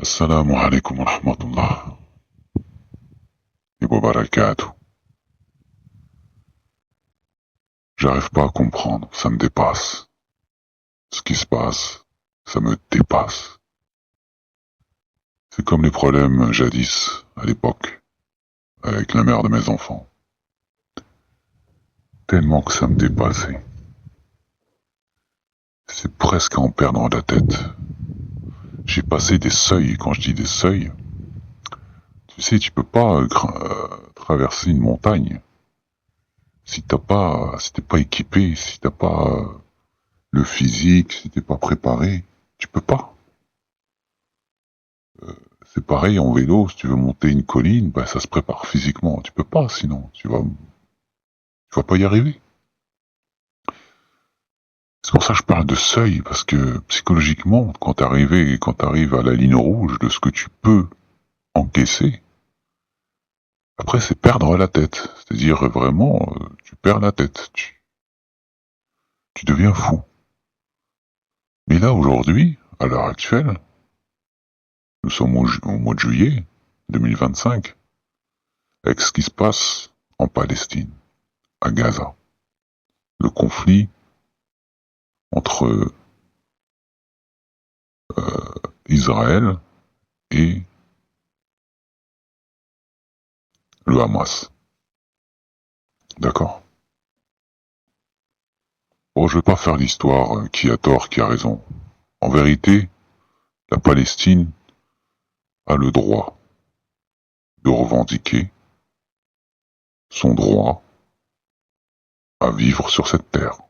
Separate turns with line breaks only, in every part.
Assalamu alaikum wa rahmatullah wa barakatuh. J'arrive pas à comprendre, ça me dépasse. Ce qui se passe, ça me dépasse. C'est comme les problèmes jadis, à l'époque, avec la mère de mes enfants. Tellement que ça me dépassait. C'est presque à en perdre la tête. J'ai passé des seuils, quand je dis des seuils, tu sais, tu peux pas traverser une montagne si t'es pas équipé, si t'as pas le physique, si t'es pas préparé, tu peux pas. C'est pareil en vélo, si tu veux monter une colline, bah ça se prépare physiquement. Tu peux pas, sinon tu vas pas y arriver. C'est pour ça que je parle de seuil, parce que psychologiquement, quand t'arrives à la ligne rouge de ce que tu peux encaisser, après c'est perdre la tête. C'est-à-dire vraiment, tu perds la tête, tu deviens fou. Mais là aujourd'hui, à l'heure actuelle, nous sommes au mois de juillet 2025, avec ce qui se passe en Palestine, à Gaza. Le conflit entre Israël et le Hamas. D'accord? Bon, je vais pas faire l'histoire qui a tort, qui a raison. En vérité, la Palestine a le droit de revendiquer son droit à vivre sur cette terre.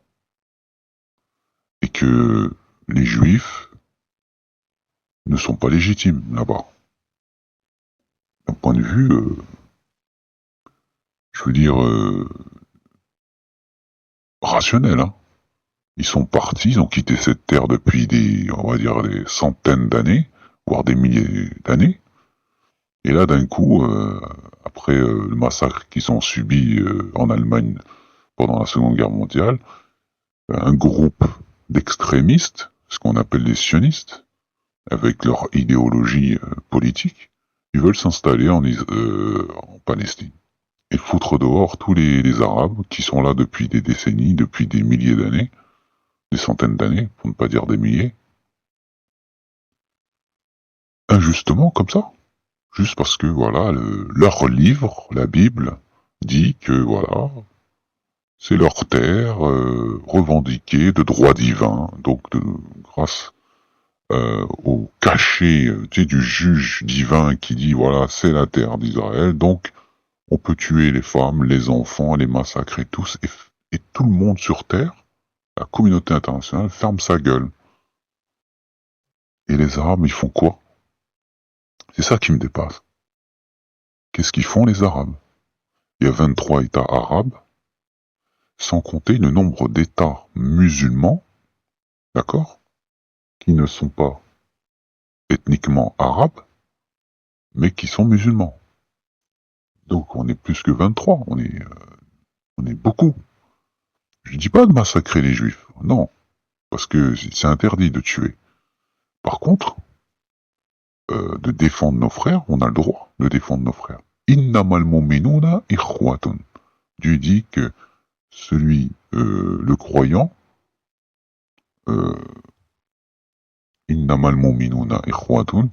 Et que les Juifs ne sont pas légitimes là-bas. D'un point de vue, je veux dire, rationnel, hein. Ils sont partis, ils ont quitté cette terre depuis on va dire, des centaines d'années, voire des milliers d'années. Et là, d'un coup, après le massacre qu'ils ont subi en Allemagne pendant la Seconde Guerre mondiale, un groupe d'extrémistes, ce qu'on appelle les sionistes, avec leur idéologie politique, ils veulent s'installer en Palestine et foutre dehors tous les Arabes qui sont là depuis des décennies, depuis des milliers d'années, des centaines d'années, pour ne pas dire des milliers, injustement comme ça. Juste parce que, voilà, leur livre, la Bible, dit que, voilà, c'est leur terre revendiquée de droit divin, donc grâce au cachet du juge divin qui dit, voilà, c'est la terre d'Israël, donc on peut tuer les femmes, les enfants, les massacrer tous, et tout le monde sur terre, la communauté internationale, ferme sa gueule. Et les Arabes, ils font quoi? C'est ça qui me dépasse. Qu'est-ce qu'ils font les Arabes? Il y a 23 États arabes, sans compter le nombre d'États musulmans, d'accord, qui ne sont pas ethniquement arabes, mais qui sont musulmans. Donc on est plus que 23, on est beaucoup. Je dis pas de massacrer les juifs, non, parce que c'est interdit de tuer. Par contre, de défendre nos frères, on a le droit de défendre nos frères. Innamal mu'minuna ikhwatun. Dieu dit que le croyant, innamal mu'minuna ikhwatun,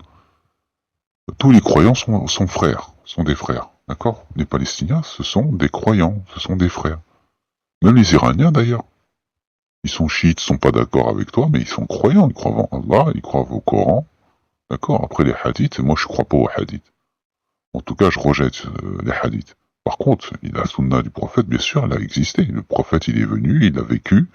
tous les croyants sont frères, sont des frères, d'accord? Les Palestiniens, ce sont des croyants, ce sont des frères. Même les Iraniens d'ailleurs. Ils sont chiites, ils sont pas d'accord avec toi, mais ils sont croyants, ils croient en Allah, ils croient au Coran, d'accord? Après les hadiths, moi je crois pas aux hadiths. En tout cas, je rejette les hadiths. Par contre, la sunna du prophète, bien sûr, elle a existé. Le prophète, il est venu, il a vécu.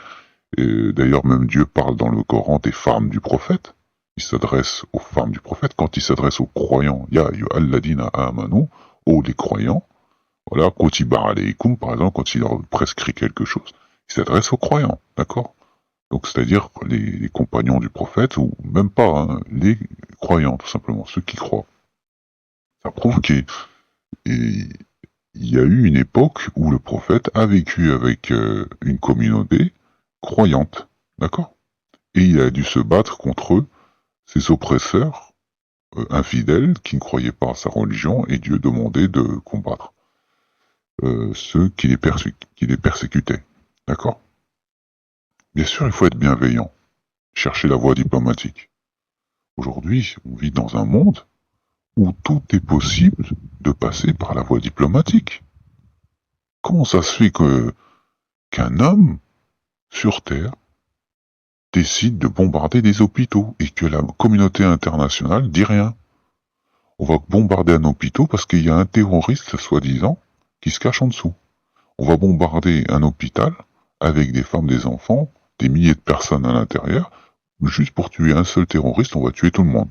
Et d'ailleurs, même Dieu parle dans le Coran des femmes du prophète. Il s'adresse aux femmes du prophète. Quand il s'adresse aux croyants, ya ayyuhalladhina amanu, ô les croyants. Voilà, kutiba alaykum, par exemple, quand il leur prescrit quelque chose, il s'adresse aux croyants, d'accord? Donc, c'est-à-dire les compagnons du prophète, ou même pas, hein, les croyants, tout simplement, ceux qui croient. Ça prouve qu'il y a eu une époque où le prophète a vécu avec une communauté croyante, d'accord? Et il a dû se battre contre ses oppresseurs infidèles qui ne croyaient pas à sa religion, et Dieu demandait de combattre ceux qui les persécutaient. D'accord? Bien sûr, il faut être bienveillant, chercher la voie diplomatique. Aujourd'hui, on vit dans un monde où tout est possible de passer par la voie diplomatique. Comment ça se fait qu'un homme sur Terre décide de bombarder des hôpitaux et que la communauté internationale dit rien? On va bombarder un hôpital parce qu'il y a un terroriste, soi-disant, qui se cache en dessous. On va bombarder un hôpital avec des femmes, des enfants, des milliers de personnes à l'intérieur, juste pour tuer un seul terroriste, on va tuer tout le monde.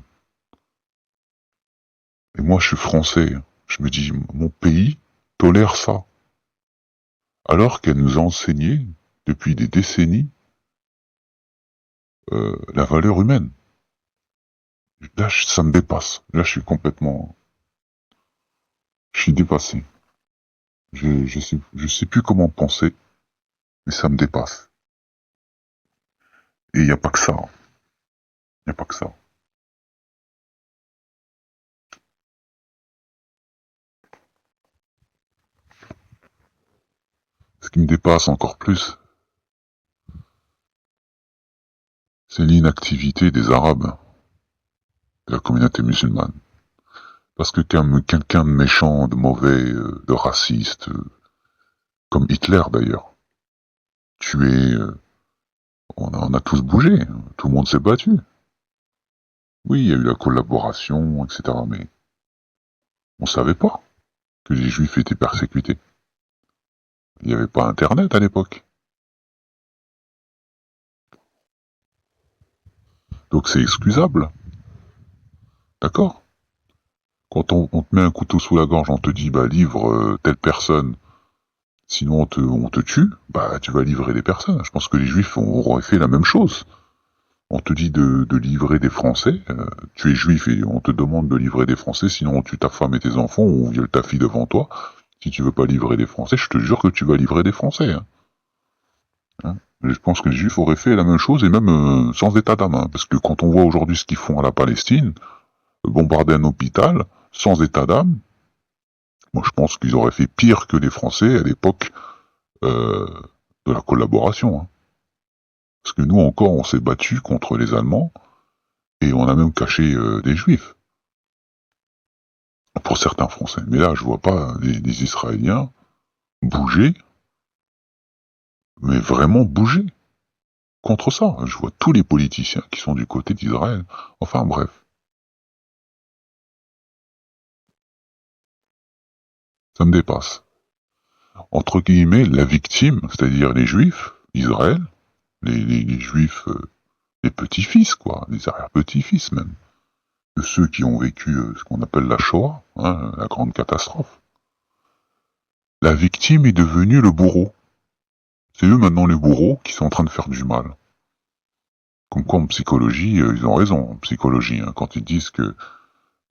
Et moi, je suis français, je me dis, mon pays tolère ça. Alors qu'elle nous a enseigné, depuis des décennies, la valeur humaine. Là, ça me dépasse. Là, je suis dépassé. Je sais plus comment penser, mais ça me dépasse. Et il n'y a pas que ça. Il n'y a pas que ça. Ce qui me dépasse encore plus, c'est l'inactivité des Arabes, de la communauté musulmane. Parce que quelqu'un de méchant, de mauvais, de raciste, comme Hitler d'ailleurs, tué, on a tous bougé, tout le monde s'est battu. Oui, il y a eu la collaboration, etc. Mais on savait pas que les Juifs étaient persécutés. Il n'y avait pas Internet à l'époque. Donc c'est excusable. D'accord? Quand on te met un couteau sous la gorge, on te dit, bah livre telle personne, sinon on te tue, bah tu vas livrer des personnes. Je pense que les Juifs auraient fait la même chose. On te dit de livrer des Français, tu es juif et on te demande de livrer des Français, sinon on tue ta femme et tes enfants ou on viole ta fille devant toi. Si tu veux pas livrer des Français, je te jure que tu vas livrer des Français. Hein. Je pense que les Juifs auraient fait la même chose et même sans état d'âme, hein, parce que quand on voit aujourd'hui ce qu'ils font à la Palestine, bombarder un hôpital sans état d'âme, moi je pense qu'ils auraient fait pire que les Français à l'époque euh, de la collaboration. Hein. Parce que nous encore on s'est battu contre les Allemands et on a même caché des Juifs. Pour certains Français. Mais là, je vois pas des Israéliens bouger, mais vraiment bouger contre ça. Je vois tous les politiciens qui sont du côté d'Israël. Enfin bref, ça me dépasse. Entre guillemets, la victime, c'est-à-dire les Juifs, Israël, les Juifs, les petits-fils, quoi, les arrière-petits-fils même, de ceux qui ont vécu ce qu'on appelle la Shoah, hein, la grande catastrophe. La victime est devenue le bourreau. C'est eux maintenant les bourreaux qui sont en train de faire du mal. Comme quoi en psychologie, ils ont raison en psychologie, hein, quand ils disent que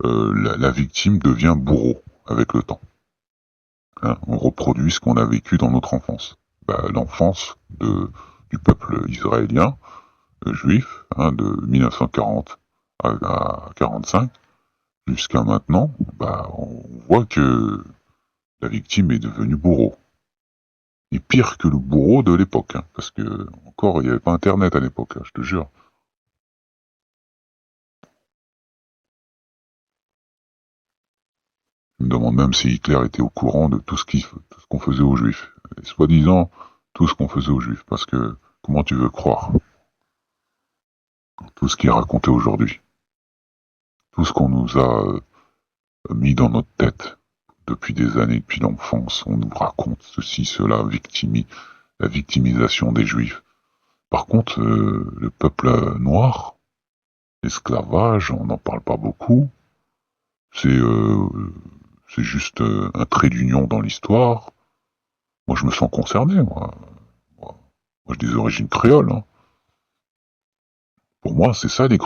la victime devient bourreau avec le temps. Hein, on reproduit ce qu'on a vécu dans notre enfance. Bah, l'enfance du peuple israélien, juif, hein, de 1940 à 45, jusqu'à maintenant, bah, on voit que la victime est devenue bourreau. Et pire que le bourreau de l'époque, hein, parce que encore il n'y avait pas internet à l'époque, hein, je te jure. Je me demande même si Hitler était au courant de tout ce qu'on faisait aux Juifs. Et soi-disant, tout ce qu'on faisait aux Juifs. Parce que, comment tu veux croire tout ce qui est raconté aujourd'hui? Tout ce qu'on nous a mis dans notre tête depuis des années, depuis l'enfance. On nous raconte ceci, cela, la victimisation des Juifs. Par contre, le peuple noir, l'esclavage, on n'en parle pas beaucoup. C'est c'est juste un trait d'union dans l'histoire. Moi, je me sens concerné, moi. Moi, j'ai des origines créoles. Hein. Pour moi, c'est ça la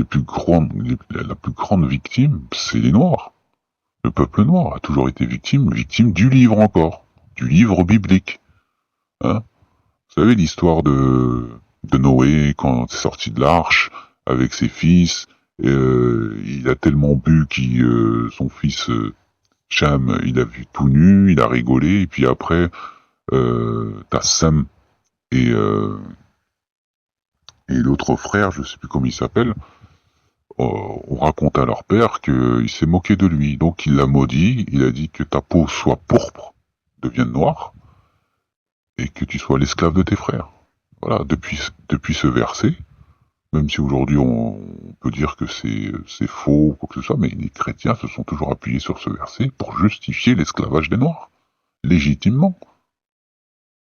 plus grande victime, c'est les Noirs. Le peuple noir a toujours été victime du livre encore, du livre biblique. Hein. Vous savez l'histoire de Noé quand il est sorti de l'arche avec ses fils Il a tellement bu qu'il son fils Cham, il a vu tout nu, il a rigolé, et puis après, t'as Sam et, euh, et l'autre frère, je sais plus comment il s'appelle, ont raconté à leur père qu'il s'est moqué de lui. Donc il l'a maudit, il a dit que ta peau soit pourpre, devienne noire, et que tu sois l'esclave de tes frères. Voilà, depuis ce verset, même si aujourd'hui on peut dire que c'est faux ou quoi que ce soit, mais les chrétiens se sont toujours appuyés sur ce verset pour justifier l'esclavage des Noirs, légitimement,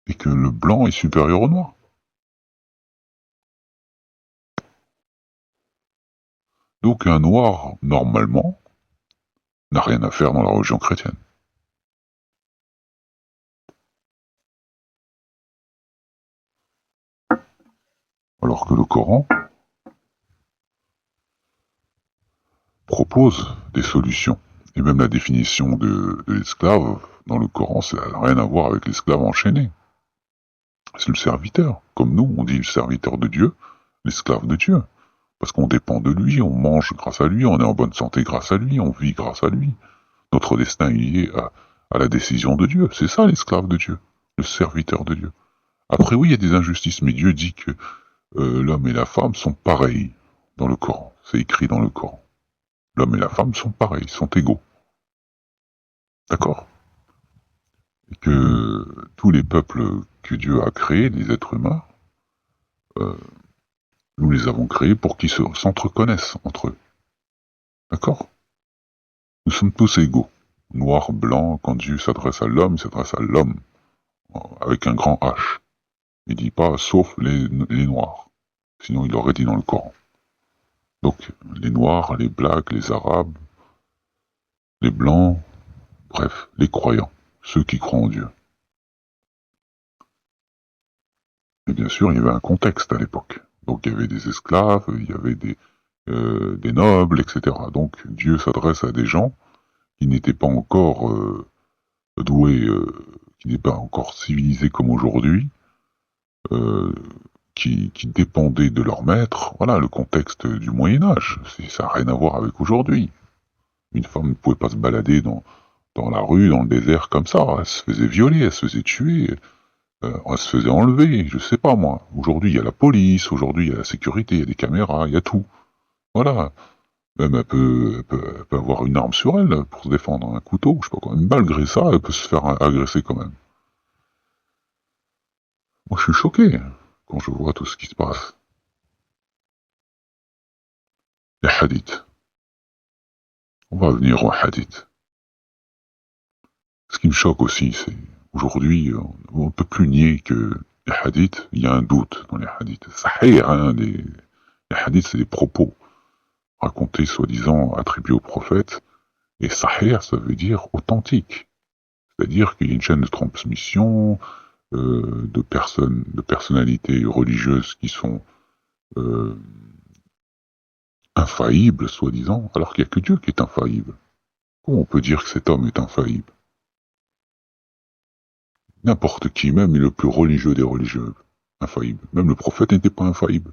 et que le blanc est supérieur au noir. Donc un noir, normalement, n'a rien à faire dans la religion chrétienne. Alors que le Coran propose des solutions. Et même la définition de l'esclave dans le Coran, ça n'a rien à voir avec l'esclave enchaîné. C'est le serviteur. Comme nous, on dit le serviteur de Dieu, l'esclave de Dieu. Parce qu'on dépend de lui, on mange grâce à lui, on est en bonne santé grâce à lui, on vit grâce à lui. Notre destin est lié à la décision de Dieu. C'est ça l'esclave de Dieu, le serviteur de Dieu. Après oui, il y a des injustices, mais Dieu dit que l'homme et la femme sont pareils dans le Coran. C'est écrit dans le Coran. L'homme et la femme sont pareils, sont égaux. D'accord? Et que tous les peuples que Dieu a créés, les êtres humains, euh, nous les avons créés pour qu'ils s'entreconnaissent entre eux. D'accord? Nous sommes tous égaux. Noir, blanc, quand Dieu s'adresse à l'homme, il s'adresse à l'homme, avec un grand H. Il dit pas sauf les noirs. Sinon il aurait dit dans le Coran. Donc les noirs, les blacks, les arabes, les blancs, bref, les croyants, ceux qui croient en Dieu. Et bien sûr, il y avait un contexte à l'époque. Donc il y avait des esclaves, il y avait des nobles, etc. Donc Dieu s'adresse à des gens qui n'étaient pas encore doués, qui n'étaient pas encore civilisés comme aujourd'hui, euh, qui dépendaient de leur maître. Voilà le contexte du Moyen Âge. Ça n'a rien à voir avec aujourd'hui. Une femme ne pouvait pas se balader dans la rue, dans le désert comme ça. Elle se faisait violer, elle se faisait tuer, elle se faisait enlever, je sais pas moi. Aujourd'hui, il y a la police, aujourd'hui, il y a la sécurité, il y a des caméras, il y a tout. Voilà. Même elle peut avoir une arme sur elle pour se défendre, un couteau, je sais pas quoi. Malgré ça, elle peut se faire agresser quand même. Moi, je suis choqué quand je vois tout ce qui se passe. Les hadiths. On va venir aux hadiths. Ce qui me choque aussi, c'est aujourd'hui, on ne peut plus nier que les hadiths, il y a un doute dans les hadiths. Sahih, hein, les hadiths, c'est des propos racontés, soi-disant, attribués au prophète. Et sahih, ça veut dire authentique. C'est-à-dire qu'il y a une chaîne de transmission de personnalités religieuses qui sont euh, infaillibles, soi-disant, alors qu'il n'y a que Dieu qui est infaillible. Comment on peut dire que cet homme est infaillible? N'importe qui, même le plus religieux des religieux, infaillible. Même le prophète n'était pas infaillible.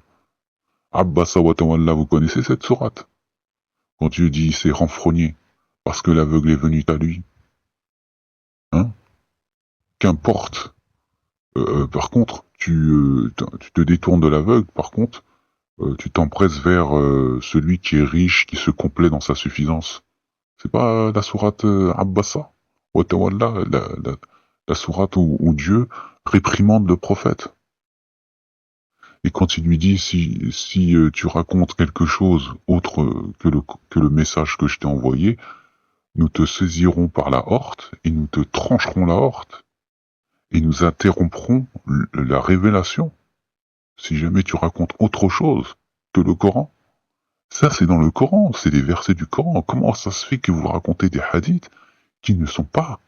Abbasa wa tawalla, vous connaissez cette sourate? Quand Dieu dit c'est renfrogné, parce que l'aveugle est venu à lui. Hein? Qu'importe. Par contre, tu te détournes de l'aveugle, par contre, tu t'empresses vers celui qui est riche, qui se complaît dans sa suffisance. C'est pas la sourate Abbasa wa tawalla, la sourate où Dieu réprimande le prophète. Et quand il lui dit si tu racontes quelque chose autre que le message que je t'ai envoyé, nous te saisirons par la horte et nous te trancherons la horte et nous interromprons la révélation. Si jamais tu racontes autre chose que le Coran, ça c'est dans le Coran, c'est des versets du Coran. Comment ça se fait que vous racontez des hadiths qui ne sont pas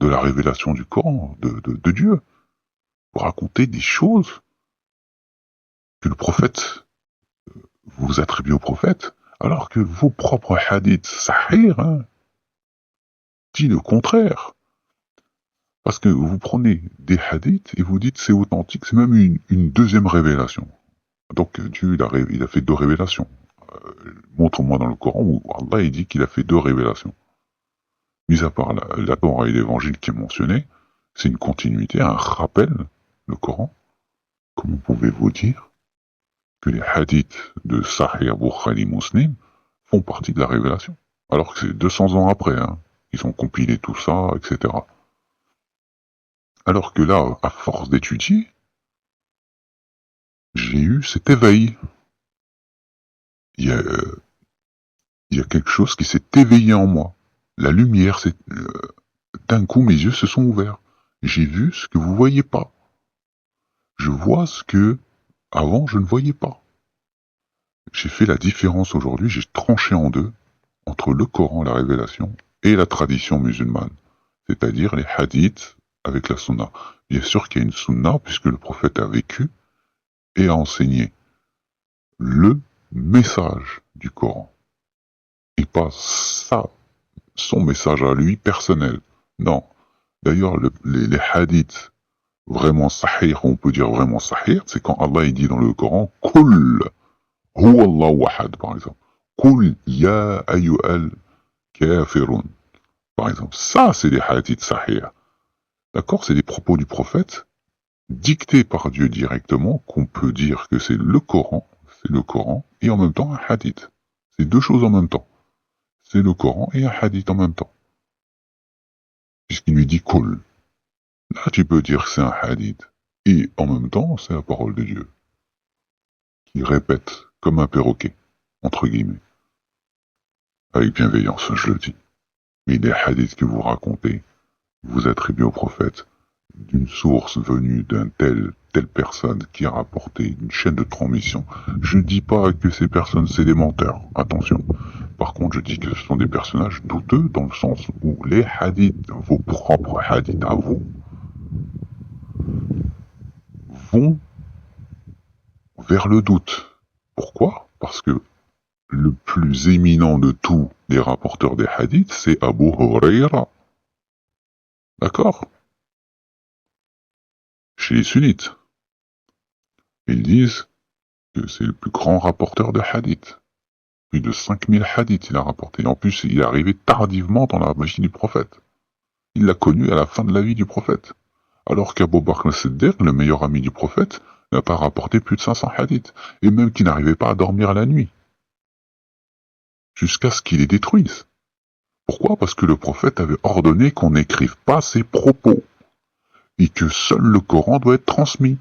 de la révélation du Coran, de Dieu? Vous racontez des choses que le prophète vous attribuez au prophète, alors que vos propres hadiths sahih dit le contraire. Parce que vous prenez des hadiths et vous dites c'est authentique, c'est même une deuxième révélation. Donc Dieu il a fait deux révélations montre-moi dans le Coran où Allah il dit qu'il a fait 2 révélations. Mis à part la Torah et l'Évangile qui est mentionné, c'est une continuité, un rappel, le Coran. Comment pouvez-vous dire que les hadiths de Sahih Bukhari Muslim font partie de la révélation? Alors que c'est 200 ans après, hein. Ils ont compilé tout ça, etc. Alors que là, à force d'étudier, j'ai eu cet éveil. Il y a, quelque chose qui s'est éveillé en moi. La lumière, d'un coup, mes yeux se sont ouverts. J'ai vu ce que vous voyez pas. Je vois ce que, avant, je ne voyais pas. J'ai fait la différence aujourd'hui, j'ai tranché en deux, entre le Coran, la révélation, et la tradition musulmane. C'est-à-dire les hadiths avec la sunna. Bien sûr qu'il y a une sunna, puisque le prophète a vécu et a enseigné le message du Coran. Et pas ça, son message à lui personnel. Non. D'ailleurs, les hadiths vraiment sahih, on peut dire vraiment sahih, c'est quand Allah il dit dans le Coran Kul huwa Allahu ahad, par exemple. Kul ya ayyuhal kafirun, par exemple. Ça, c'est des hadiths sahih. D'accord? C'est des propos du prophète dictés par Dieu directement, qu'on peut dire que c'est le Coran, et en même temps un hadith. C'est 2 choses en même temps. C'est le Coran et un hadith en même temps. Puisqu'il lui dit Kul. Là, tu peux dire que c'est un hadith. Et en même temps, c'est la parole de Dieu. Qui répète comme un perroquet, entre guillemets. Avec bienveillance, je le dis. Mais les hadiths que vous racontez, vous attribuez au prophète d'une source venue telle personne qui a rapporté une chaîne de transmission. Je ne dis pas que ces personnes, c'est des menteurs. Attention. Par contre, je dis que ce sont des personnages douteux dans le sens où les hadiths, vos propres hadiths à vous, vont vers le doute. Pourquoi? Parce que le plus éminent de tous les rapporteurs des hadiths, c'est Abu Huraira. D'accord? Chez les sunnites. Ils disent que c'est le plus grand rapporteur de hadiths. Plus de 5000 hadiths il a rapporté. En plus, il est arrivé tardivement dans la magie du prophète. Il l'a connu à la fin de la vie du prophète. Alors qu'Abu Bakr al-Siddiq, le meilleur ami du prophète, n'a pas rapporté plus de 500 hadiths. Et même qu'il n'arrivait pas à dormir la nuit. Jusqu'à ce qu'il les détruise. Pourquoi? Parce que le prophète avait ordonné qu'on n'écrive pas ses propos. Et que seul le Coran doit être transmis.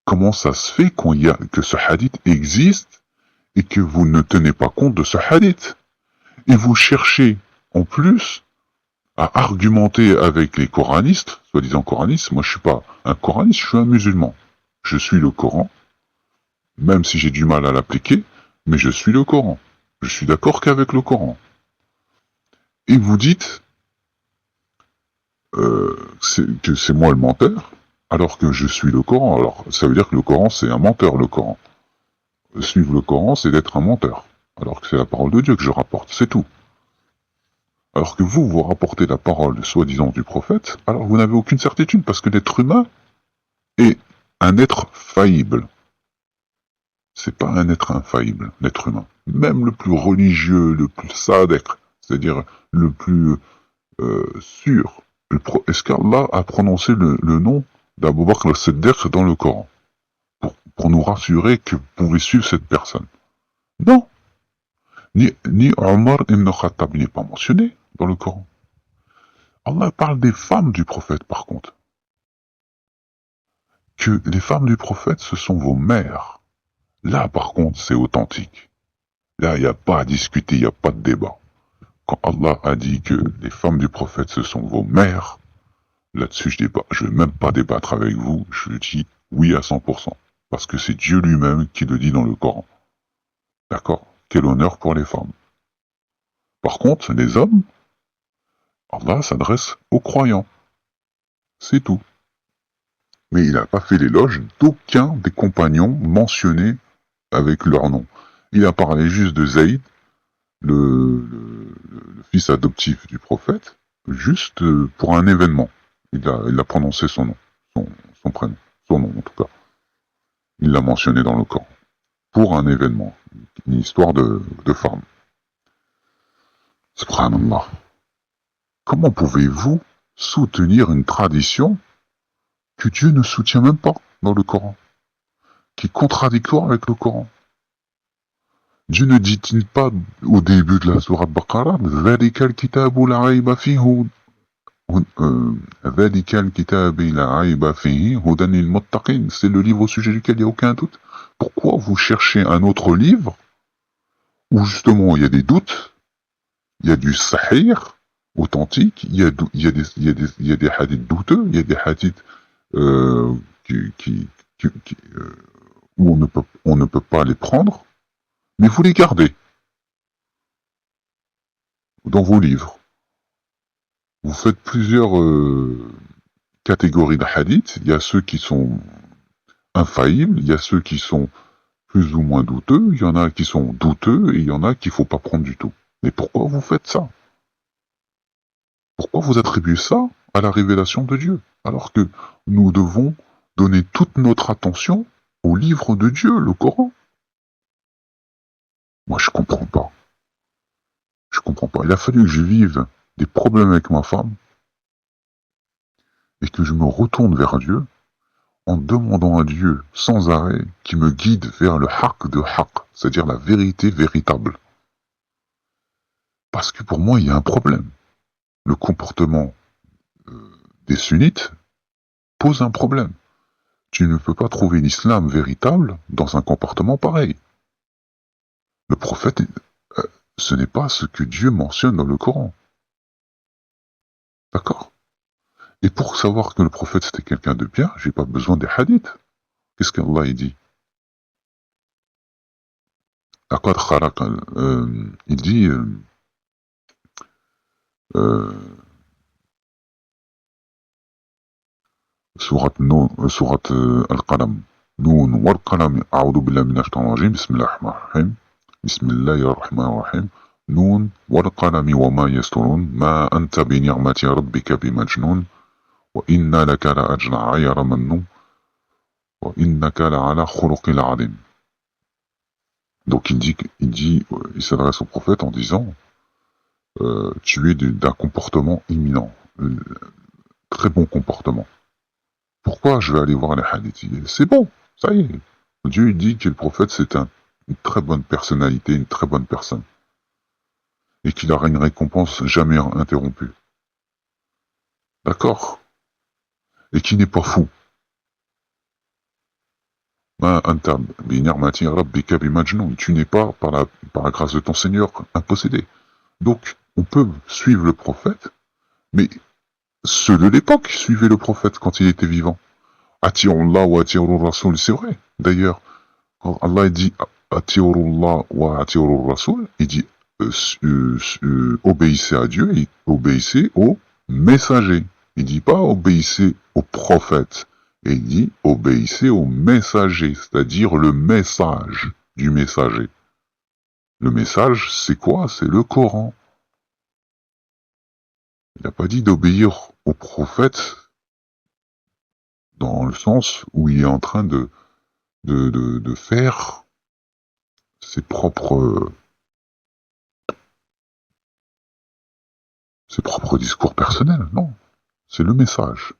Comment ça se fait que ce hadith existe et que vous ne tenez pas compte de ce hadith? Et vous cherchez, en plus, à argumenter avec les coranistes, soi-disant coranistes. Moi, je suis pas un coraniste, je suis un musulman. Je suis le Coran, même si j'ai du mal à l'appliquer, mais je suis le Coran. Je suis d'accord qu'avec le Coran. Et vous dites que c'est moi le menteur, alors que je suis le Coran. Alors, ça veut dire que le Coran, c'est un menteur, le Coran. Suivre le Coran, c'est d'être un menteur. Alors que c'est la parole de Dieu que je rapporte, c'est tout. Alors que vous rapportez la parole, soi-disant, du prophète, alors vous n'avez aucune certitude, parce que l'être humain est un être faillible. C'est pas un être infaillible, l'être humain. Même le plus religieux, le plus sadek, c'est-à-dire le plus sûr. Est-ce qu'Allah a prononcé le nom d'Abu Bakr al-Siddiq dans le Coran pour nous rassurer que vous pouvez suivre cette personne? Non. Ni Omar ibn Khattab n'est pas mentionné dans le Coran. Allah parle des femmes du prophète par contre. Que les femmes du prophète ce sont vos mères. Là par contre c'est authentique. Là il n'y a pas à discuter, il n'y a pas de débat. Quand Allah a dit que les femmes du prophète ce sont vos mères, là-dessus je ne vais même pas débattre avec vous, je dis oui à 100%. Parce que c'est Dieu lui-même qui le dit dans le Coran. D'accord? Quel honneur pour les femmes. Par contre, les hommes, Allah s'adresse aux croyants. C'est tout. Mais il n'a pas fait l'éloge d'aucun des compagnons mentionnés avec leur nom. Il a parlé juste de Zayd, le fils adoptif du prophète, juste pour un événement. Il a prononcé son nom, son prénom, son nom en tout cas. Il l'a mentionné dans le Coran. pour un événement, une histoire de femme. Subhanallah. Comment pouvez-vous soutenir une tradition que Dieu ne soutient même pas dans le Coran, qui est contradictoire avec le Coran? Dieu ne dit-il pas au début de la sourate Baqarah, ذَلِكَ الْكِتَابُ لَا رَيْبَ فِيهِ ذَلِكَ الْكِتَابِ لَا رَيْبَ فِيهِ هُدًى لِلْمُتَّقِينَ. C'est le livre au sujet duquel il n'y a aucun doute. Pourquoi vous cherchez un autre livre où justement il y a des doutes, il y a du sahih authentique, il y a des hadiths douteux, il y a des hadiths euh, qui, qui, où on ne peut pas les prendre, mais vous les gardez dans vos livres. Vous faites plusieurs catégories de hadiths. Il y a ceux qui sont infaillibles, il y a ceux qui sont plus ou moins douteux, il y en a qui sont douteux et il y en a qu'il ne faut pas prendre du tout. Mais pourquoi vous faites ça? Pourquoi vous attribuez ça à la révélation de Dieu, alors que nous devons donner toute notre attention au livre de Dieu, le Coran? Moi, je comprends pas. Je comprends pas. Il a fallu que je vive des problèmes avec ma femme et que je me retourne vers Dieu en demandant à Dieu sans arrêt qu'il me guide vers le haqq de haqq, c'est-à-dire la vérité véritable. Parce que pour moi, il y a un problème. Le comportement des sunnites pose un problème. Tu ne peux pas trouver l'islam véritable dans un comportement pareil. Le prophète, ce n'est pas ce que Dieu mentionne dans le Coran. D'accord? Et pour savoir que le prophète c'était quelqu'un de bien, j'ai pas besoin des hadiths. Qu'est-ce qu'Allah dit? Il dit sourate Al-Qalam. Noun wal qalam. A'udhu billahi minash shaitanir rajim. Bismillahir-rahmanir-rahim. Bismillahir-rahmanir-rahim. نون والقلم وما يسطرون ما أنت بنعمة ربك بمجنون وإن لك لأجرا غير ممنون وإنك لعلى خلق عظيم. Donc il s'adresse au prophète en disant tu es d'un comportement imminent, très bon comportement. Pourquoi je vais aller voir les hadiths? C'est bon, ça y est. Dieu dit que le prophète c'est une très bonne personnalité, une très bonne personne. Et qu'il aura une récompense jamais interrompue. D'accord? Et qui n'est pas fou. Tu n'es pas, par la grâce de ton Seigneur, un possédé. Donc, on peut suivre le prophète, mais ceux de l'époque suivaient le prophète quand il était vivant. Atirullah wa atirur rasoul, c'est vrai. D'ailleurs, quand Allah dit atirullah wa atirur rasoul, il dit obéissez à Dieu et obéissez aux messagers. Il dit pas obéissez aux prophètes. Et il dit obéissez au messager, c'est-à-dire le message du messager. Le message, c'est quoi? C'est le Coran. Il n'a pas dit d'obéir au prophète dans le sens où il est en train de faire ses propres discours personnels. Non, c'est le message.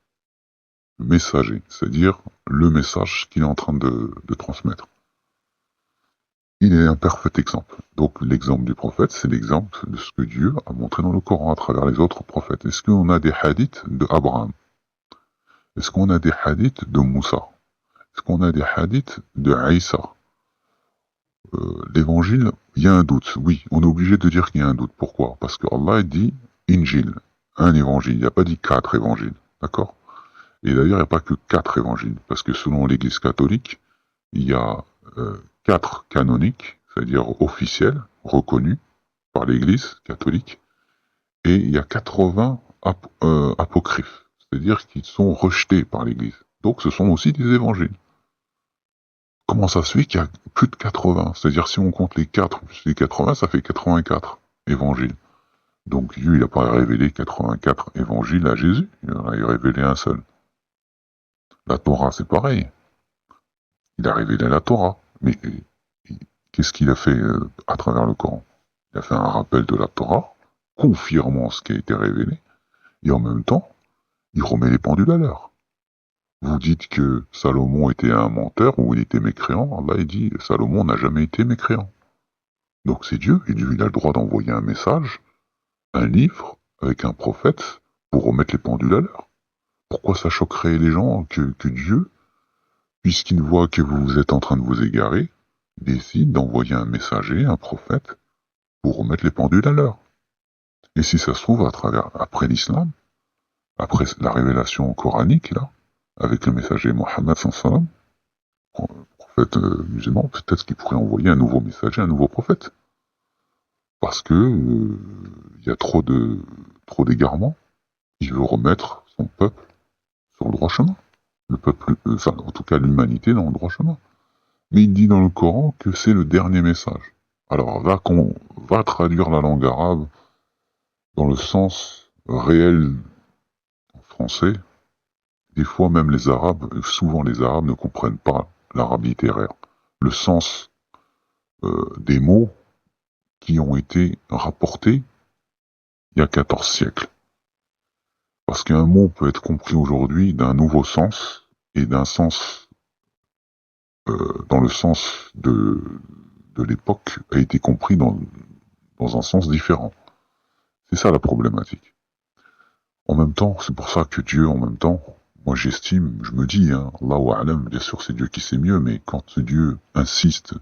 Le messager, c'est-à-dire le message qu'il est en train de transmettre. Il est un parfait exemple. Donc l'exemple du prophète, c'est l'exemple de ce que Dieu a montré dans le Coran à travers les autres prophètes. Est-ce qu'on a des hadiths de Abraham? Est-ce qu'on a des hadiths de Moussa? Est-ce qu'on a des hadiths de Isa? L'évangile, il y a un doute. Oui, on est obligé de dire qu'il y a un doute. Pourquoi? Parce que Allah dit Injil, un évangile. Il n'a pas dit 4 évangiles. D'accord? Et d'ailleurs, il n'y a pas que 4 évangiles. Parce que selon l'Église catholique, il y a 4 canoniques, c'est-à-dire officiels, reconnus par l'Église catholique, et il y a 80 apocryphes, c'est-à-dire qu'ils sont rejetés par l'Église. Donc ce sont aussi des évangiles. Comment ça se fait qu'il y a plus de 80? C'est-à-dire si on compte les 4 plus les 80, ça fait 84 évangiles. Donc Dieu n'a pas révélé 84 évangiles à Jésus, il en a révélé un seul. La Torah, c'est pareil. Il a révélé la Torah, mais qu'est-ce qu'il a fait à travers le Coran? Il a fait un rappel de la Torah, confirmant ce qui a été révélé, et en même temps, il remet les pendules à l'heure. Vous dites que Salomon était un menteur ou il était mécréant. Allah, il dit Salomon n'a jamais été mécréant. Donc c'est Dieu, et Dieu il a le droit d'envoyer un message, un livre, avec un prophète, pour remettre les pendules à l'heure. Pourquoi ça choquerait les gens que Dieu, puisqu'il voit que vous êtes en train de vous égarer, décide d'envoyer un messager, un prophète, pour remettre les pendules à l'heure? Et si ça se trouve, après l'islam, après la révélation coranique, là, avec le messager Mohammed sallam, prophète musulman, peut-être qu'il pourrait envoyer un nouveau messager, un nouveau prophète. Parce que y a trop d'égarements. Il veut remettre son peuple sur le droit chemin. Le peuple, en tout cas l'humanité dans le droit chemin. Mais il dit dans le Coran que c'est le dernier message. Alors va traduire la langue arabe dans le sens réel en français. Des fois même souvent les Arabes ne comprennent pas l'arabe littéraire. Le sens des mots qui ont été rapportés il y a 14 siècles. Parce qu'un mot peut être compris aujourd'hui d'un nouveau sens et d'un sens dans le sens de l'époque a été compris dans un sens différent. C'est ça la problématique. En même temps, c'est pour ça que Dieu, en même temps, moi j'estime, je me dis, Allahu A'lam, bien sûr c'est Dieu qui sait mieux, mais quand Dieu insiste,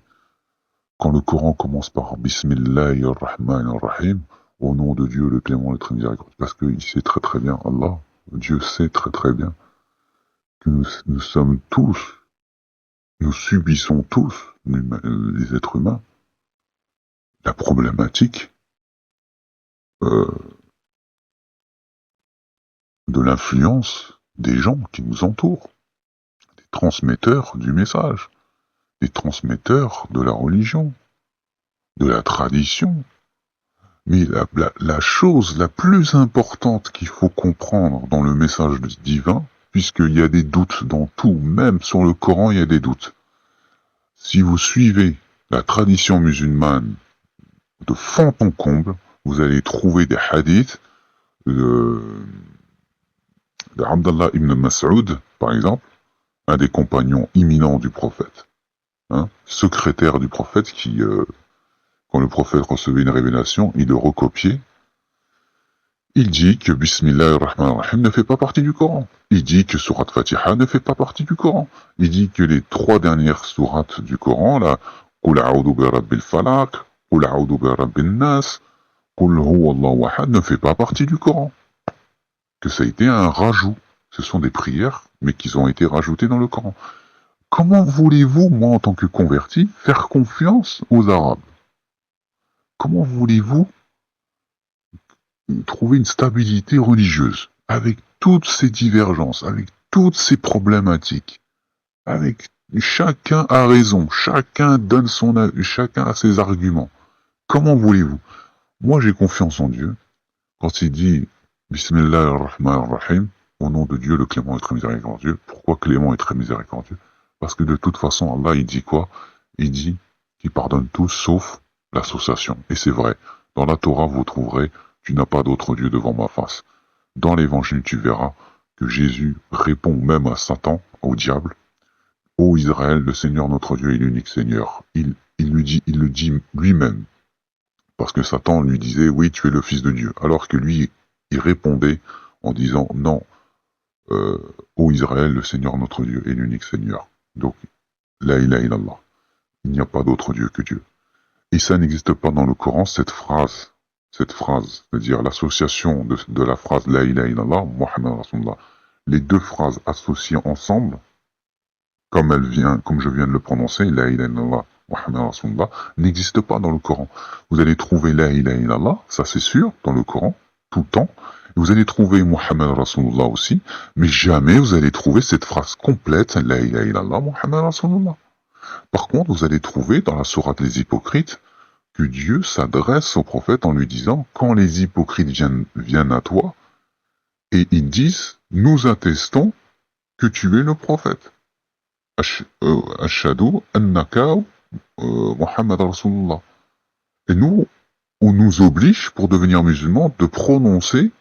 quand le Coran commence par Bismillahir-Rahmanir-Rahim, au nom de Dieu le clément, le très miséricordieux, parce qu'il sait très très bien, Allah, Dieu sait très très bien que nous sommes tous, nous subissons tous, les êtres humains, la problématique de l'influence des gens qui nous entourent, des transmetteurs du message, des transmetteurs de la religion, de la tradition. Mais la chose la plus importante qu'il faut comprendre dans le message divin, puisqu'il y a des doutes dans tout, même sur le Coran, il y a des doutes. Si vous suivez la tradition musulmane de fond en comble, vous allez trouver des hadiths de Abdallah ibn Mas'ud, par exemple, un des compagnons imminents du prophète, secrétaire du prophète qui, quand le prophète recevait une révélation, il le recopiait. Il dit que Bismillahir-Rahmanir-Rahim ne fait pas partie du Coran. Il dit que Surat Fatiha ne fait pas partie du Coran. Il dit que les 3 dernières sourates du Coran, là, Qul a'udhu bi rabbil falaq, Qul a'udhu bi rabbin nas, Qul huwa Allahu ahad, ne fait pas partie du Coran. Que ça a été un rajout. Ce sont des prières, mais qui ont été rajoutées dans le Coran. Comment voulez-vous, moi en tant que converti, faire confiance aux Arabes? Comment voulez-vous trouver une stabilité religieuse avec toutes ces divergences, avec toutes ces problématiques, avec chacun a raison, chacun donne son avis, chacun a ses arguments? Comment voulez-vous? Moi j'ai confiance en Dieu. Quand il dit Bismillahir-Rahmanir-Rahim, au nom de Dieu le clément et très miséricordieux. Pourquoi clément et très miséricordieux? Parce que de toute façon Allah il dit quoi? Il dit qu'il pardonne tout sauf l'association. Et c'est vrai, dans la Torah vous trouverez tu n'as pas d'autre Dieu devant ma face. Dans l'évangile, tu verras que Jésus répond même à Satan, au diable. Ô Israël, le Seigneur notre Dieu est l'unique Seigneur. Il le dit lui-même. Parce que Satan lui disait, oui, tu es le Fils de Dieu. Alors que lui, il répondait en disant, non, ô Israël, le Seigneur notre Dieu est l'unique Seigneur. Donc, la ilaha illallah. Il n'y a pas d'autre Dieu que Dieu. Et ça n'existe pas dans le Coran, cette phrase, c'est-à-dire l'association de la phrase La ilaha illallah, Muhammad Rasulullah, les deux phrases associées ensemble, comme je viens de le prononcer, La ilaha illallah, Muhammad Rasulullah, n'existe pas dans le Coran. Vous allez trouver La ilaha illallah, ça c'est sûr, dans le Coran, tout le temps. Vous allez trouver Muhammad Rasulullah aussi, mais jamais vous allez trouver cette phrase complète, La ilaha illallah, Muhammad Rasulullah. Par contre, vous allez trouver dans la sourate Les Hypocrites, que Dieu s'adresse au prophète en lui disant, quand les hypocrites viennent à toi, et ils disent, nous attestons que tu es le prophète. Ashhadu annaka Muhammad Rasulullah. Et nous, on nous oblige, pour devenir musulmans, de prononcer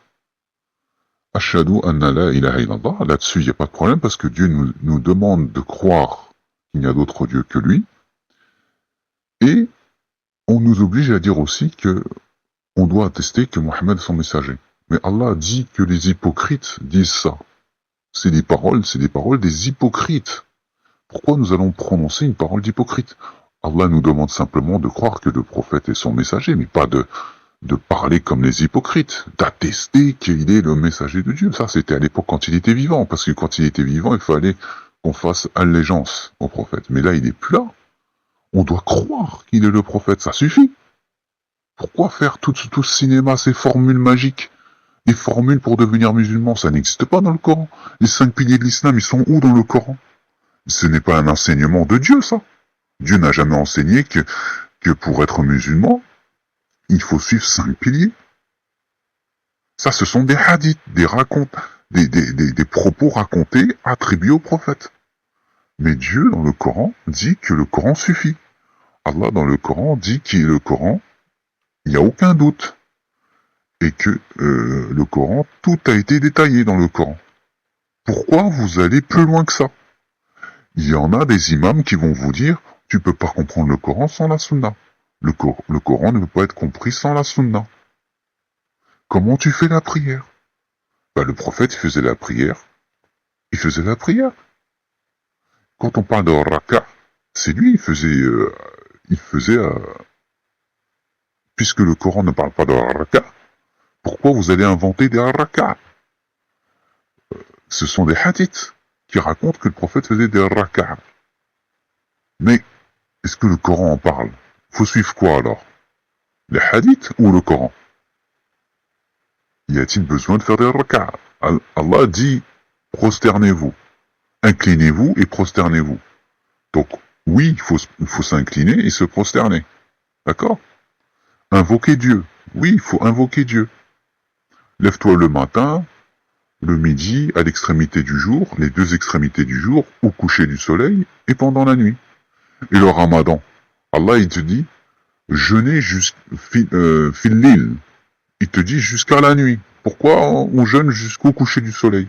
Ashhadu anna la ilaha illallah. Là-dessus, il n'y a pas de problème parce que Dieu nous demande de croire qu'il n'y a d'autre Dieu que lui. Et on nous oblige à dire aussi que on doit attester que Mohammed est son messager. Mais Allah dit que les hypocrites disent ça. C'est des paroles des hypocrites. Pourquoi nous allons prononcer une parole d'hypocrite? Allah nous demande simplement de croire que le prophète est son messager, mais pas de parler comme les hypocrites, d'attester qu'il est le messager de Dieu. Ça, c'était à l'époque quand il était vivant, parce que quand il était vivant, il fallait qu'on fasse allégeance au prophète. Mais là, il n'est plus là. On doit croire qu'il est le prophète, ça suffit. Pourquoi faire tout ce cinéma, ces formules magiques? Les formules pour devenir musulman, ça n'existe pas dans le Coran. Les 5 piliers de l'islam, ils sont où dans le Coran? Ce n'est pas un enseignement de Dieu, ça. Dieu n'a jamais enseigné que pour être musulman, il faut suivre 5 piliers. Ça, ce sont des hadiths, des propos racontés, attribués au prophète. Mais Dieu, dans le Coran, dit que le Coran suffit. Allah, dans le Coran, dit qu'il est le Coran, il n'y a aucun doute. Et que le Coran, tout a été détaillé dans le Coran. Pourquoi vous allez plus loin que ça? Il y en a des imams qui vont vous dire, tu peux pas comprendre le Coran sans la Sunna. Le Coran ne peut pas être compris sans la Sunna. Comment tu fais la prière? Le prophète faisait la prière. Il faisait la prière. Quand on parle de raka, c'est lui, il faisait, puisque le Coran ne parle pas de raka, pourquoi vous allez inventer des raka? Ce sont des hadiths qui racontent que le prophète faisait des raka. Mais, est-ce que le Coran en parle? Faut suivre quoi alors? Les hadiths ou le Coran? Y a-t-il besoin de faire des raka? Allah dit, prosternez-vous. Inclinez-vous et prosternez-vous. Donc, oui, il faut s'incliner et se prosterner. D'accord? Invoquer Dieu. Oui, il faut invoquer Dieu. Lève-toi le matin, le midi, à l'extrémité du jour, les 2 extrémités du jour, au coucher du soleil et pendant la nuit. Et le ramadan. Allah, il te dit, jeûnez fil lil. Il te dit jusqu'à la nuit. Pourquoi on jeûne jusqu'au coucher du soleil?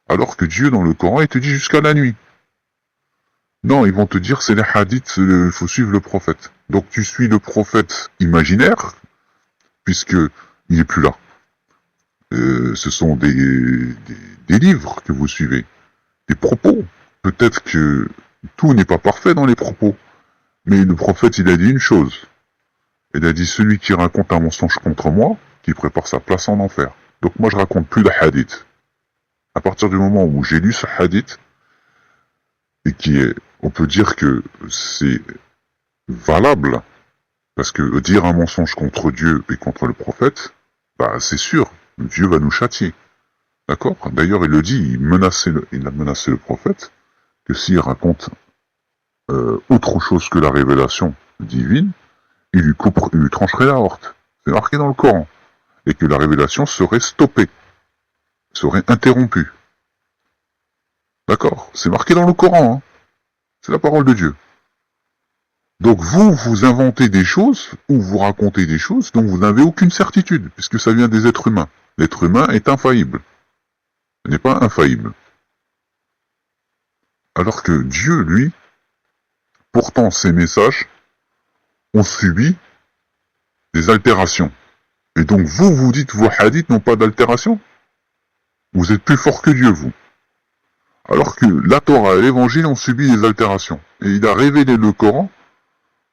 Alors que Dieu, dans le Coran, il te dit jusqu'à la nuit. Non, ils vont te dire c'est les hadiths, il faut suivre le prophète. Donc tu suis le prophète imaginaire, puisque il n'est plus là. Ce sont des livres que vous suivez, des propos. Peut-être que tout n'est pas parfait dans les propos, mais le prophète il a dit une chose. Il a dit celui qui raconte un mensonge contre moi, qui prépare sa place en enfer. Donc moi je raconte plus de hadith. À partir du moment où j'ai lu ce hadith, et on peut dire que c'est valable, parce que dire un mensonge contre Dieu et contre le prophète, c'est sûr, Dieu va nous châtier. D'accord? D'ailleurs, il le dit, il a menacé le prophète, que s'il raconte autre chose que la révélation divine, il lui trancherait la horte. C'est marqué dans le Coran. Et que la révélation serait stoppée, serait interrompue. D'accord? C'est marqué dans le Coran, hein. C'est la parole de Dieu. Donc vous inventez des choses, ou vous racontez des choses dont vous n'avez aucune certitude, puisque ça vient des êtres humains. L'être humain est infaillible. Il n'est pas infaillible. Alors que Dieu, lui, pourtant ses messages ont subi des altérations. Et donc vous dites vos hadiths n'ont pas d'altération? Vous êtes plus fort que Dieu, vous. Alors que la Torah et l'Évangile ont subi des altérations. Et il a révélé le Coran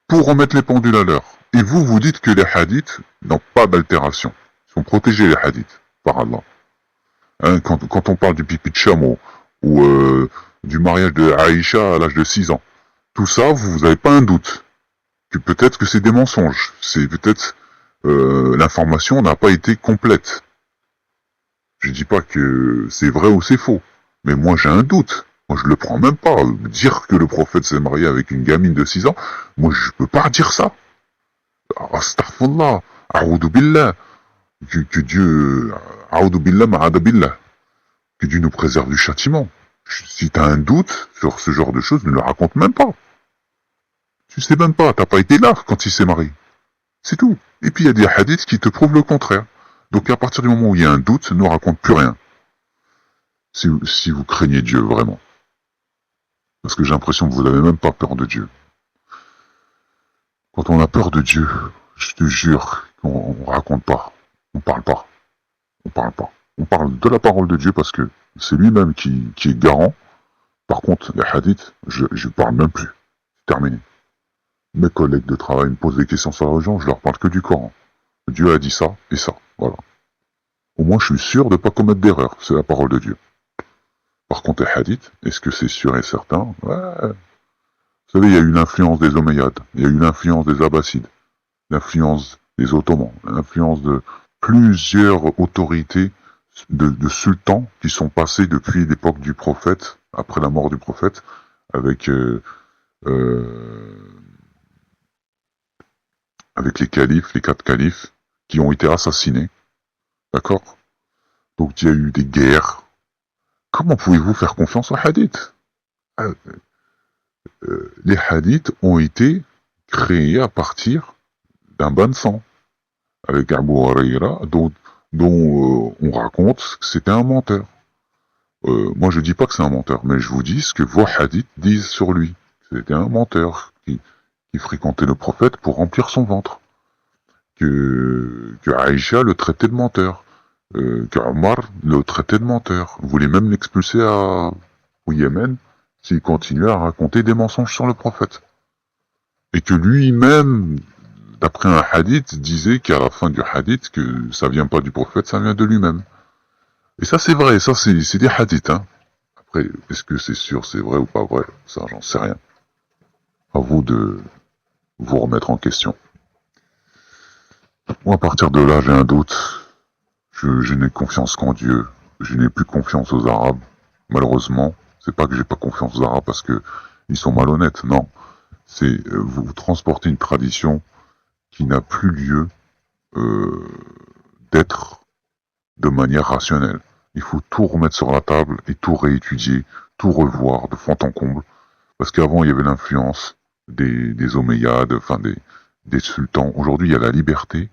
pour remettre les pendules à l'heure. Et vous dites que les hadiths n'ont pas d'altération. Ils sont protégés, les hadiths, par Allah. Hein, quand on parle du pipi de chameau, ou du mariage de Aïcha à l'âge de 6 ans, tout ça, vous n'avez pas un doute. Que peut-être que c'est des mensonges. C'est peut-être l'information n'a pas été complète. Je dis pas que c'est vrai ou c'est faux. Mais moi j'ai un doute. Moi je le prends même pas. Dire que le prophète s'est marié avec une gamine de 6 ans, moi je peux pas dire ça. Astaghfirullah, a'udhu billah. Que Dieu, a'udhu billah ma'ada billah. Que Dieu nous préserve du châtiment. Si t'as un doute sur ce genre de choses, ne le raconte même pas. Tu sais même pas, t'as pas été là quand il s'est marié. C'est tout. Et puis il y a des hadiths qui te prouvent le contraire. Donc à partir du moment où il y a un doute, ne raconte plus rien. Si vous craignez Dieu vraiment. Parce que j'ai l'impression que vous n'avez même pas peur de Dieu. Quand on a peur de Dieu, je te jure qu'on raconte pas. On parle pas. On parle pas. On parle de la parole de Dieu parce que c'est lui-même qui est garant. Par contre, les hadiths, je parle même plus. C'est terminé. Mes collègues de travail me posent des questions sur la religion, je leur parle que du Coran. Dieu a dit ça et ça. Voilà. Au moins, je suis sûr de ne pas commettre d'erreur. C'est la parole de Dieu. Par contre, les hadiths, est-ce que c'est sûr et certain? Ouais. Vous savez, il y a eu l'influence des Omeyyades, il y a eu l'influence des Abbassides, l'influence des Ottomans, l'influence de plusieurs autorités de sultans qui sont passés depuis l'époque du prophète, après la mort du prophète, avec avec les califes, les 4 califes, qui ont été assassinés. D'accord? Donc il y a eu des guerres. Comment pouvez-vous faire confiance aux hadiths? Les hadiths ont été créés à partir d'un bain de sang, avec Abu Huraira, dont on raconte que c'était un menteur. Moi je dis pas que c'est un menteur, mais je vous dis ce que vos hadiths disent sur lui. C'était un menteur qui fréquentait le prophète pour remplir son ventre. Que Aïcha le traitait de menteur. Que Omar le traitait de menteur. Voulait même l'expulser au Yémen s'il continuait à raconter des mensonges sur le prophète. Et que lui-même, d'après un hadith, disait qu'à la fin du hadith, que ça vient pas du prophète, ça vient de lui-même. Et ça c'est vrai, ça c'est des hadiths. Hein. Après, est-ce que c'est sûr, c'est vrai ou pas vrai? Ça, j'en sais rien. À vous de vous remettre en question. Moi, à partir de là, j'ai un doute. Je n'ai confiance qu'en Dieu. Je n'ai plus confiance aux Arabes. Malheureusement, c'est pas que j'ai pas confiance aux Arabes parce que ils sont malhonnêtes. Non, c'est vous transportez une tradition qui n'a plus lieu euh, d'être de manière rationnelle. Il faut tout remettre sur la table et tout réétudier, tout revoir de fond en comble. Parce qu'avant, il y avait l'influence des Omeyyades, enfin des sultans. Aujourd'hui, il y a la liberté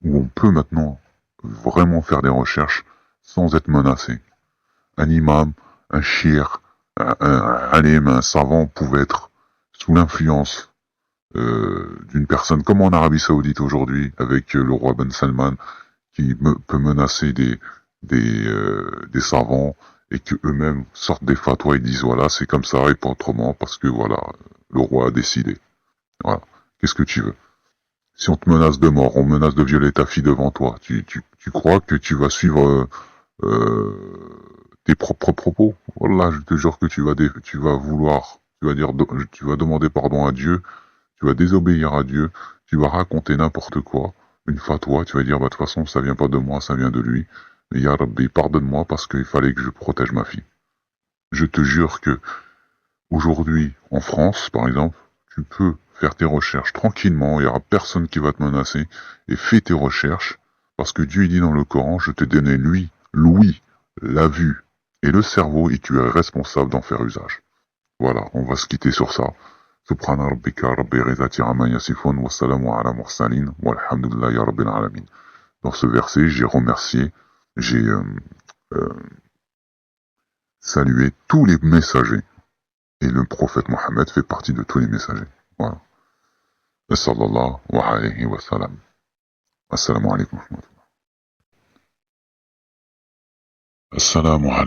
où on peut maintenant vraiment faire des recherches sans être menacé. Un imam, un shir, un alim, un savant pouvait être sous l'influence d'une personne comme en Arabie Saoudite aujourd'hui avec le roi Ben Salman qui peut menacer des savants et que eux-mêmes sortent des fatwas et disent voilà c'est comme ça et pas autrement parce que voilà le roi a décidé. Voilà. Qu'est-ce que tu veux? Si on te menace de mort, on menace de violer ta fille devant toi, tu crois que tu vas suivre tes propres propos? Voilà, je te jure que tu vas vouloir, tu vas demander pardon à Dieu, tu vas désobéir à Dieu, tu vas raconter n'importe quoi, une fatwa, tu vas dire bah de toute façon ça vient pas de moi, ça vient de lui. Mais Ya Rabbi, pardonne-moi parce qu'il fallait que je protège ma fille. Je te jure que aujourd'hui, en France, par exemple, tu peux faire tes recherches tranquillement, il n'y aura personne qui va te menacer, et fais tes recherches, parce que Dieu dit dans le Coran, je t'ai donné l'ouïe, la vue et le cerveau, et tu es responsable d'en faire usage. Voilà, on va se quitter sur ça. Subhana rabbika rabbil izzati amma yasifun wa salamun ala mursalin walhamdulillahi rabbil alamin. Dans ce verset, j'ai remercié, j'ai euh, salué tous les messagers. Et le prophète Mohammed fait partie de tous les messagers. Voilà. Sallallahu alayhi wa sallam. Assalamu alaikum. Assalamu alaikum.